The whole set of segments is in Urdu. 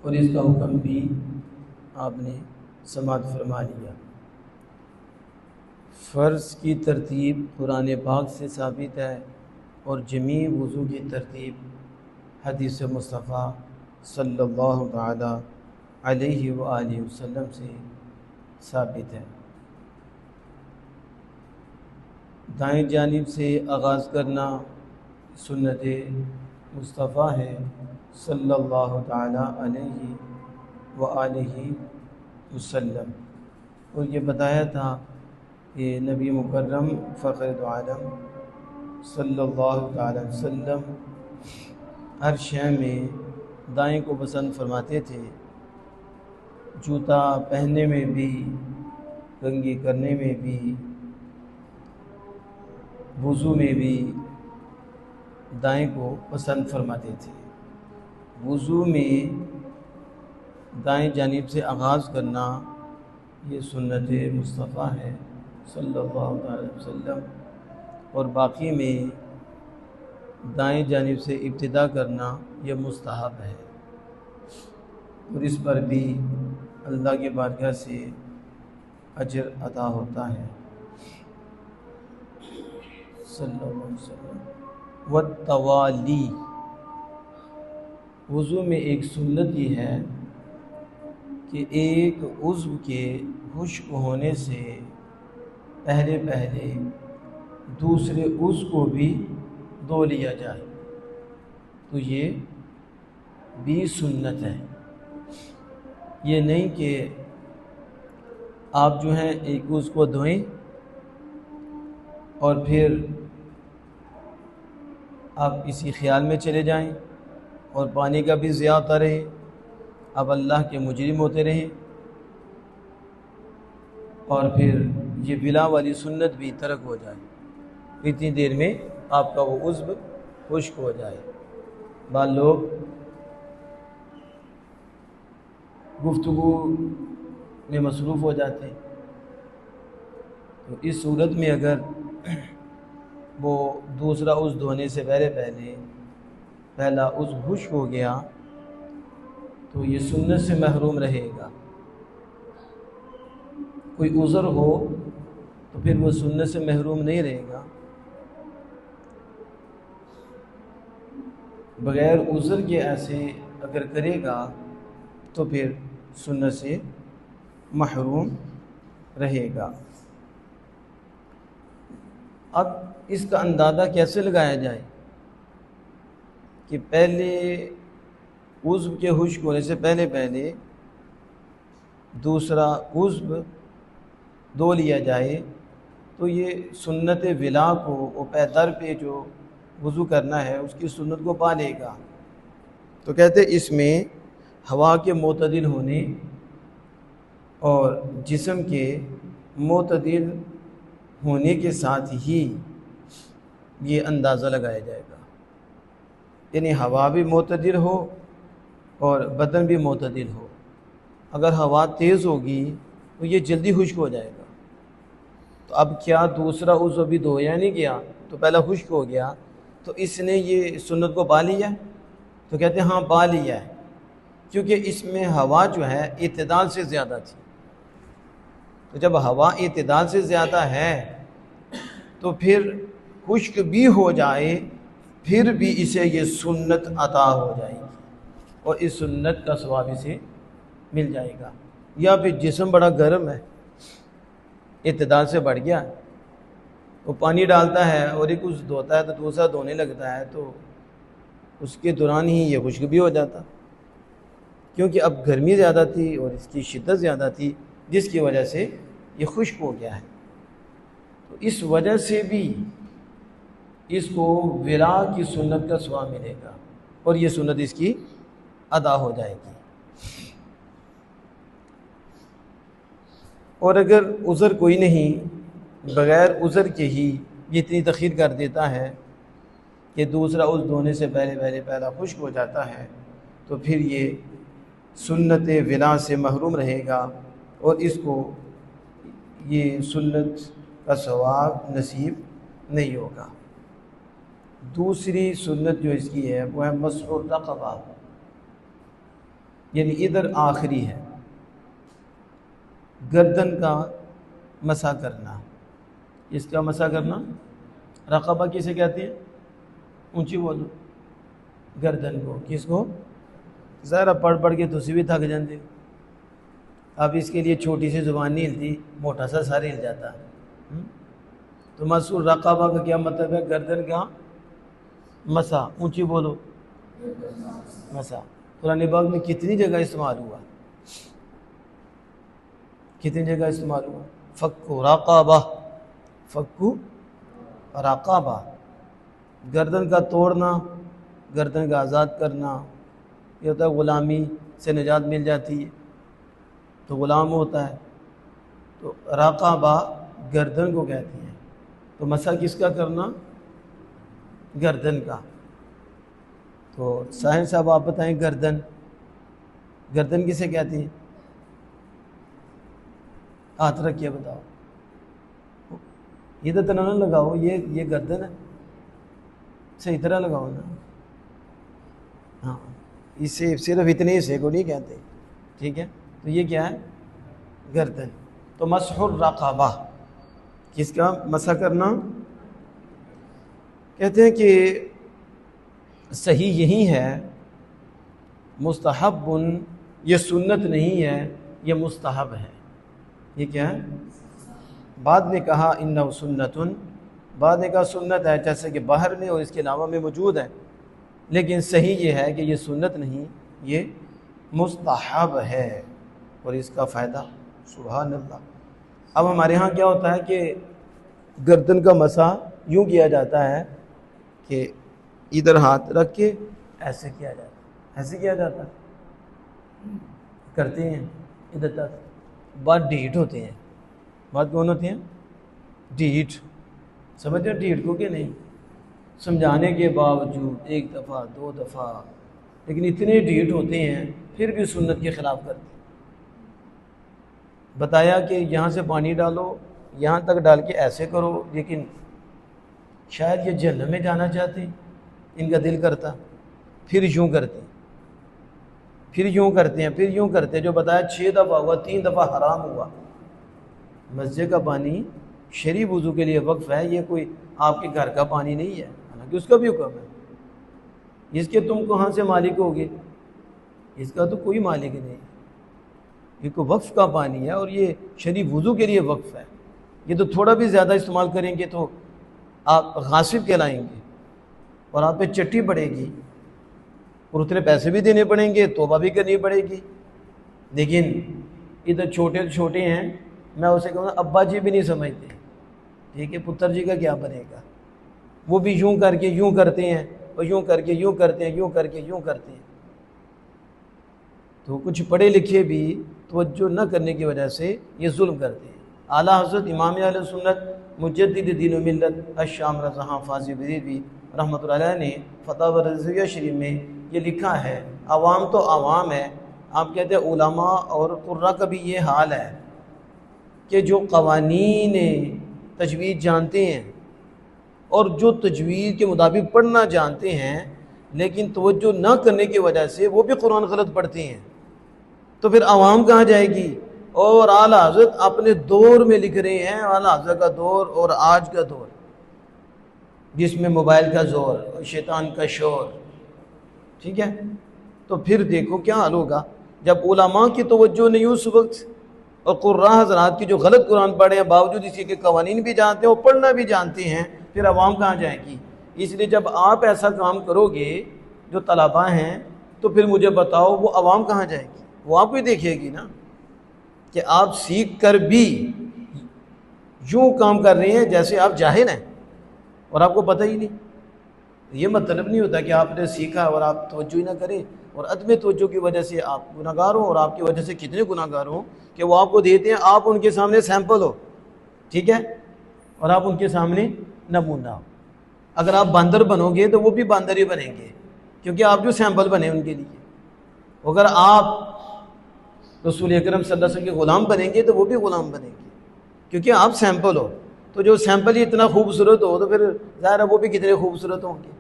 اور اس کا حکم بھی آپ نے سماعت فرما لیا۔ فرض کی ترتیب قرآن پاک سے ثابت ہے اور جمیع وضو کی ترتیب حدیث مصطفیٰ صلی اللہ تعالی علیہ وآلہ وسلم سے ثابت ہے۔ دائیں جانب سے آغاز کرنا سنت مصطفیٰ ہے صلی اللہ تعالی علیہ وآلہ وسلم، اور یہ بتایا تھا کہ نبی مکرم فخر دو عالم صلی اللہ تعالی وسلم ہر شے میں دائیں کو پسند فرماتے تھے، جوتا پہننے میں بھی، کنگھی کرنے میں بھی، وضو میں بھی دائیں کو پسند فرماتے تھے۔ وضو میں دائیں جانب سے آغاز کرنا یہ سنت مصطفیٰ ہے صلی اللہ علیہ وسلم، اور باقی میں دائیں جانب سے ابتدا کرنا یہ مستحب ہے، اور اس پر بھی اللہ کے بارگاہ سے اجر عطا ہوتا ہے صلی اللہ علیہ وسلم۔ والتوالی، وضو میں ایک سنت یہ ہے کہ ایک عضو کے خشک ہونے سے پہلے دوسرے عضو کو بھی دھو لیا جائے، تو یہ بھی سنت ہے۔ یہ نہیں کہ آپ جو ہیں ایک عضو کو دھوئیں اور پھر آپ کسی خیال میں چلے جائیں اور پانی کا بھی ضیاع ہوتا رہے، اب اللہ کے مجرم ہوتے رہیں، اور پھر یہ بلا والی سنت بھی ترک ہو جائے، اتنی دیر میں آپ کا وہ عضو خشک ہو جائے۔ بعض لوگ گفتگو میں مصروف ہو جاتے ہیں، تو اس صورت میں اگر وہ دوسرا عضو دھونے سے پہلا عضو خشک ہو گیا تو یہ سنت سے محروم رہے گا۔ کوئی عذر ہو تو پھر وہ سنت سے محروم نہیں رہے گا، بغیر عذر کے ایسے اگر کرے گا تو پھر سنت سے محروم رہے گا۔ اب اس کا اندازہ کیسے لگایا جائے کہ پہلے عضو کے خشک ہونے سے پہلے دوسرا عضو دھو لیا جائے، تو یہ سنت ولا کو وہ پیدر پہ جو وضو کرنا ہے اس کی سنت کو پا لے گا۔ تو کہتے اس میں ہوا کے معتدل ہونے اور جسم کے معتدل ہونے کے ساتھ ہی یہ اندازہ لگایا جائے گا، یعنی ہوا بھی معتدل ہو اور بدن بھی معتدل ہو۔ اگر ہوا تیز ہوگی تو یہ جلدی خشک ہو جائے گا، تو اب کیا دوسرا عضو بھی دھویا نہیں گیا تو پہلا خشک ہو گیا، تو اس نے یہ سنت کو پا لیا؟ تو کہتے ہیں ہاں پا لیا ہے، کیونکہ اس میں ہوا جو ہے اعتدال سے زیادہ تھی، تو جب ہوا اعتدال سے زیادہ ہے تو پھر خشک بھی ہو جائے پھر بھی اسے یہ سنت عطا ہو جائے گی اور اس سنت کا ثواب اسے مل جائے گا۔ یا پھر جسم بڑا گرم ہے، اعتدال سے بڑھ گیا، وہ پانی ڈالتا ہے اور ایک اس دھوتا ہے تو دوسرا دھونے لگتا ہے، تو اس کے دوران ہی یہ خشک بھی ہو جاتا، کیونکہ اب گرمی زیادہ تھی اور اس کی شدت زیادہ تھی جس کی وجہ سے یہ خشک ہو گیا ہے۔ تو اس وجہ سے بھی اس کو ولا کی سنت کا ثواب ملے گا اور یہ سنت اس کی ادا ہو جائے گی۔ اور اگر عذر کوئی نہیں، بغیر عذر کے ہی یہ اتنی تخیر کر دیتا ہے کہ دوسرا عضو دھونے سے پہلا خشک ہو جاتا ہے، تو پھر یہ سنت ولا سے محروم رہے گا اور اس کو یہ سنت کا ثواب نصیب نہیں ہوگا۔ دوسری سنت جو اس کی ہے وہ ہے مسح الرقبہ، یعنی ادھر آخری ہے، گردن کا مسح کرنا، اس کا مسح کرنا، رقبہ کسے کہتے ہیں؟ اونچی بولو، گردن کو، کس کو؟ ذرا پڑھ پڑھ کے تسی بھی تھک جاندے، اب اس کے لیے چھوٹی سی زبان نہیں ہلتی، موٹا سا سارے ہل جاتا۔ تو مسح رقبہ کا کیا مطلب ہے؟ گردن کا مسح، اونچی بولو، مسح۔ قرآن پاک میں کتنی جگہ استعمال ہوا؟ کتنی جگہ استعمال ہوا؟ فکو رقبہ، فکو رقبہ، گردن کا توڑنا، گردن کا آزاد کرنا، یہ ہوتا ہے غلامی سے نجات مل جاتی ہے تو غلام ہوتا ہے، تو رقبہ گردن کو کہتے ہیں۔ تو مسح کس کا کرنا؟ گردن کا۔ تو ساحل صاحب آپ بتائیں، گردن، گردن کسے کہتی ہیں؟ ہاتھ رکھ کے بتاؤ، یہ تو طرح نہ لگاؤ، یہ گردن ہے، صحیح طرح لگاؤ نا، ہاں، اسے صرف اتنے حصے کو نہیں کہتے، ٹھیک ہے؟ تو یہ کیا ہے؟ گردن۔ تو مسح الرقبہ، کس کا مسح کرنا؟ کہتے ہیں کہ صحیح یہی ہے، مستحب، یہ سنت نہیں ہے، یہ مستحب ہے۔ یہ کیا ہے؟ بعد نے کہا انہ سنتن، بعد نے کہا سنت ہے، جیسے کہ باہر میں اور اس کے علاوہ میں موجود ہے، لیکن صحیح یہ ہے کہ یہ سنت نہیں، یہ مستحب ہے، اور اس کا فائدہ سبحان اللہ۔ اب ہمارے ہاں کیا ہوتا ہے کہ گردن کا مسح یوں کیا جاتا ہے کہ ادھر ہاتھ رکھ کے ایسے کیا جاتا ہے، ایسے کیا جاتا ہے، کرتے ہیں ادھر تک، بات ڈھیٹ ہوتے ہیں، بات کون ہوتی ہیں؟ ڈھیٹ، سمجھتے ہیں ڈھیٹ کو کہ نہیں؟ سمجھانے کے باوجود ایک دفعہ دو دفعہ، لیکن اتنے ڈھیٹ ہوتے ہیں پھر بھی سنت کے خلاف کرتے ہیں۔ بتایا کہ یہاں سے پانی ڈالو، یہاں تک ڈال کے ایسے کرو، لیکن شاید یہ جہنم میں جانا چاہتے ہیں، ان کا دل کرتا، پھر یوں کرتے ہیں، پھر یوں کرتے ہیں، پھر یوں کرتے ہیں۔ جو بتایا 6 دفعہ ہوا، 3 دفعہ حرام ہوا۔ مسجد کا پانی شریف وضو کے لیے وقف ہے، یہ کوئی آپ کے گھر کا پانی نہیں ہے، حالانکہ اس کا بھی حکم ہے، اس کے تم کہاں سے مالک ہوگے؟ اس کا تو کوئی مالک نہیں، یہ کوئی وقف کا پانی ہے، اور یہ شریف وضو کے لیے وقف ہے۔ یہ تو تھوڑا بھی زیادہ استعمال کریں گے تو آپ غاصب کہلائیں گے، اور آپ پہ چٹی پڑے گی، اور اتنے پیسے بھی دینے پڑیں گے، توبہ بھی کرنی پڑے گی۔ لیکن ادھر چھوٹے چھوٹے ہیں، میں اسے کہوں گا ابا جی بھی نہیں سمجھتے، ٹھیک ہے، پتر جی کا کیا بنے گا؟ وہ بھی یوں کر کے یوں کرتے ہیں، اور یوں کر کے یوں کرتے ہیں، یوں کر کے یوں کرتے ہیں۔ تو کچھ پڑھے لکھے بھی توجہ نہ کرنے کی وجہ سے یہ ظلم کرتے ہیں۔ اعلیٰ حضرت امام اہل سنت مجدد دین و ملت الشام رضا فاضل بریلوی رحمۃ اللہ علیہ نے فتاوی رضویہ شریف میں یہ لکھا ہے، عوام تو عوام ہے، آپ کہتے ہیں علماء اور قراء کا بھی یہ حال ہے کہ جو قوانین تجوید جانتے ہیں اور جو تجوید کے مطابق پڑھنا جانتے ہیں، لیکن توجہ نہ کرنے کی وجہ سے وہ بھی قرآن غلط پڑھتے ہیں، تو پھر عوام کہاں جائے گی؟ اور اعلیٰ حضرت اپنے دور میں لکھ رہے ہیں، اعلیٰ حضرت کا دور اور آج کا دور، جس میں موبائل کا زور اور شیطان کا شور، ٹھیک ہے؟ تو پھر دیکھو کیا حال ہوگا جب علماء کی توجہ نہیں اس وقت، اور قراء حضرات کی جو غلط قرآن پڑھے ہیں باوجود اسی کے قوانین بھی جانتے ہیں اور پڑھنا بھی جانتے ہیں، پھر عوام کہاں جائے گی؟ اس لیے جب آپ ایسا کام کرو گے جو طلباء ہیں، تو پھر مجھے بتاؤ وہ عوام کہاں جائے گی؟ وہ آپ کو ہی دیکھے گی نا، کہ آپ سیکھ کر بھی یوں کام کر رہے ہیں جیسے آپ جاہل ہیں اور آپ کو پتہ ہی نہیں۔ یہ مطلب نہیں ہوتا کہ آپ نے سیکھا اور آپ توجہ ہی نہ کریں، اور عدم توجہ کی وجہ سے آپ گناہ گار ہوں، اور آپ کی وجہ سے کتنے گناہ گار ہوں کہ وہ آپ کو دیتے ہیں، آپ ان کے سامنے سیمپل ہو، ٹھیک ہے، اور آپ ان کے سامنے نمونہ ہو۔ اگر آپ باندر بنو گے تو وہ بھی باندر ہی بنیں گے، کیونکہ آپ جو سیمپل بنے ان کے لیے۔ اگر آپ رسول اکرم صلی اللہ علیہ وسلم کے غلام بنیں گے تو وہ بھی غلام بنیں گے، کیونکہ آپ سیمپل ہو۔ تو جو سیمپل ہی اتنا خوبصورت ہو تو پھر ظاہر ہے وہ بھی کتنے خوبصورت ہوں گے۔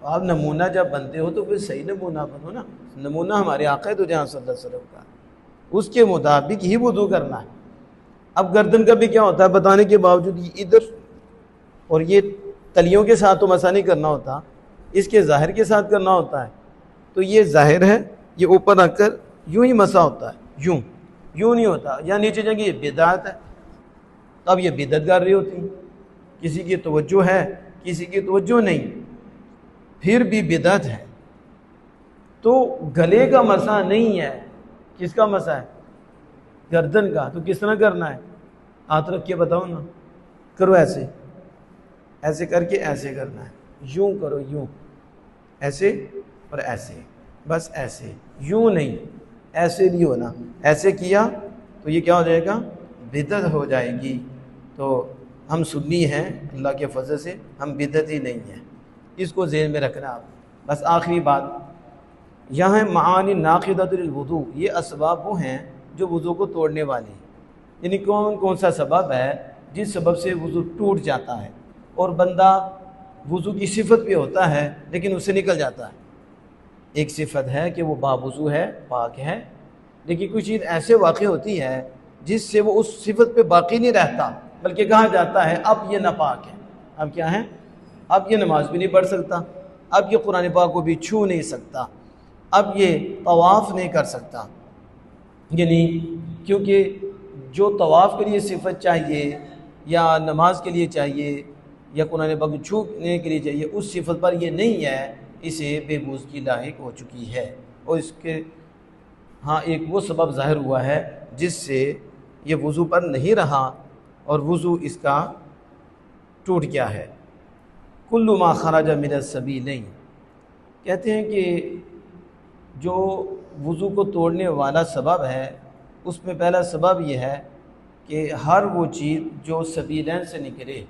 آپ نمونہ جب بنتے ہو تو پھر صحیح نمونہ بنو نا. نمونہ ہمارے آقا تو جہاں صلی اللہ علیہ وسلم کا، اس کے مطابق ہی وضو کرنا ہے. اب گردن کا بھی کیا ہوتا ہے بتانے کے باوجود ادھر اور یہ تلیوں کے ساتھ تو مسا نہیں کرنا ہوتا، اس کے ظاہر کے ساتھ کرنا ہوتا ہے. تو یہ ظاہر ہے، یہ اوپر رکھ کر یوں ہی مسا ہوتا ہے، یوں نہیں ہوتا. یا نیچے جائیں گے یہ بدعت ہے. اب یہ بدعت کر رہی ہوتی ہیں، کسی کی توجہ ہے کسی کی توجہ نہیں، پھر بھی بدعت ہے. تو گلے کا مسا نہیں ہے، کس کا مسا ہے؟ گردن کا. تو کس طرح کرنا ہے؟ ہاتھ رکھ کے بتاؤ نا. کرو ایسے، ایسے کر کے ایسے کرنا ہے. یوں کرو، یوں، ایسے اور ایسے، بس ایسے، یوں نہیں، ایسے نہیں ہونا. ایسے کیا تو یہ کیا ہو جائے گا؟ بدعت ہو جائے گی. تو ہم سنی ہیں اللہ کے فضل سے، ہم بدعتی نہیں ہیں. اس کو ذہن میں رکھنا آپ. بس آخری بات یہاں ہے معانی ناقضۃ للوضوء. یہ اسباب وہ ہیں جو وضو کو توڑنے والے ہیں. یعنی کون کون سا سبب ہے جس سبب سے وضو ٹوٹ جاتا ہے اور بندہ وضو کی صفت پہ ہوتا ہے لیکن اس سے نکل جاتا ہے. ایک صفت ہے کہ وہ باوضو ہے، پاک ہے، لیکن کچھ چیز ایسے واقع ہوتی ہے جس سے وہ اس صفت پہ باقی نہیں رہتا، بلکہ کہا جاتا ہے اب یہ ناپاک ہے. اب کیا ہے؟ اب یہ نماز بھی نہیں پڑھ سکتا، اب یہ قرآن پاک کو بھی چھو نہیں سکتا، اب یہ طواف نہیں کر سکتا. یعنی کیونکہ جو طواف کے لیے صفت چاہیے یا نماز کے لیے چاہیے یا قرآن پاک کو چھونے کے لیے چاہیے، اس صفت پر یہ نہیں ہے، اسے بے بوز کی لاحق ہو چکی ہے. اور اس کے ہاں ایک وہ سبب ظاہر ہوا ہے جس سے یہ وضو پر نہیں رہا اور وضو اس کا ٹوٹ گیا ہے. کل ما خرج من السبیلین، کہتے ہیں کہ جو وضو کو توڑنے والا سبب ہے اس میں پہلا سبب یہ ہے کہ ہر وہ چیز جو سبیلین سے نکلے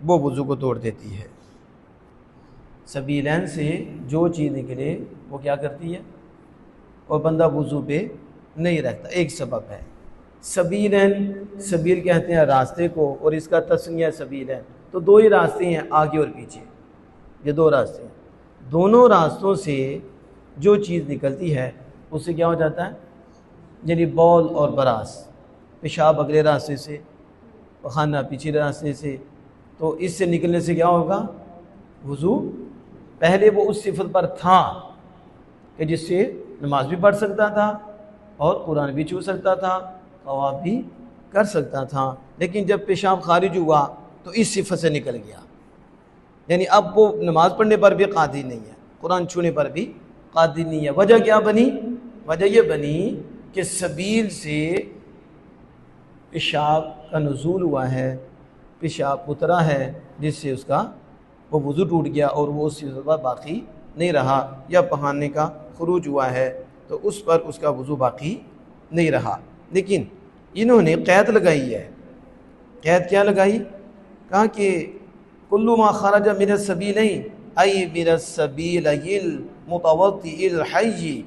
وہ وضو کو توڑ دیتی ہے. سبیلین سے جو چیز نکلے وہ کیا کرتی ہے اور بندہ وضو پہ نہیں رہتا. ایک سبب ہے. سبیلین، سبیل کہتے ہیں راستے کو، اور اس کا تسنیہ سبیلین. تو دو ہی راستے ہیں، آگے اور پیچھے، یہ دو راستے ہیں. دونوں راستوں سے جو چیز نکلتی ہے اس سے کیا ہو جاتا ہے؟ یعنی بول اور براس، پیشاب اگلے راستے سے، پخانہ پیچھے راستے سے. تو اس سے نکلنے سے کیا ہوگا؟ وضو پہلے وہ اس صفت پر تھا کہ جس سے نماز بھی پڑھ سکتا تھا اور قرآن بھی چھو سکتا تھا، طواف بھی کر سکتا تھا، لیکن جب پیشاب خارج ہوا تو اس صفت سے نکل گیا. یعنی اب وہ نماز پڑھنے پر بھی قادر نہیں ہے، قرآن چھونے پر بھی قادر نہیں ہے. وجہ کیا بنی؟ وجہ یہ بنی کہ سبیل سے پیشاب کا نزول ہوا ہے، پیشاب اترا ہے، جس سے اس کا وہ وضو ٹوٹ گیا اور وہ اس صفت پر باقی نہیں رہا. یا پہانے کا خروج ہوا ہے تو اس پر اس کا وضو باقی نہیں رہا. لیکن انہوں نے قید لگائی ہے. قید کیا لگائی؟ کہا کہ کل ما خرج من السبیلین ای من السبیل المتوضئ الحی،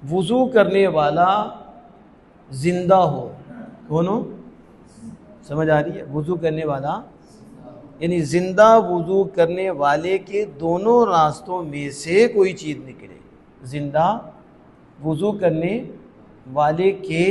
وضو کرنے والا زندہ ہو. کون ہو؟ سمجھ آ رہی ہے؟ وضو کرنے والا یعنی زندہ وضو کرنے والے کے دونوں راستوں میں سے کوئی چیز نکلے. زندہ وضو کرنے والے کے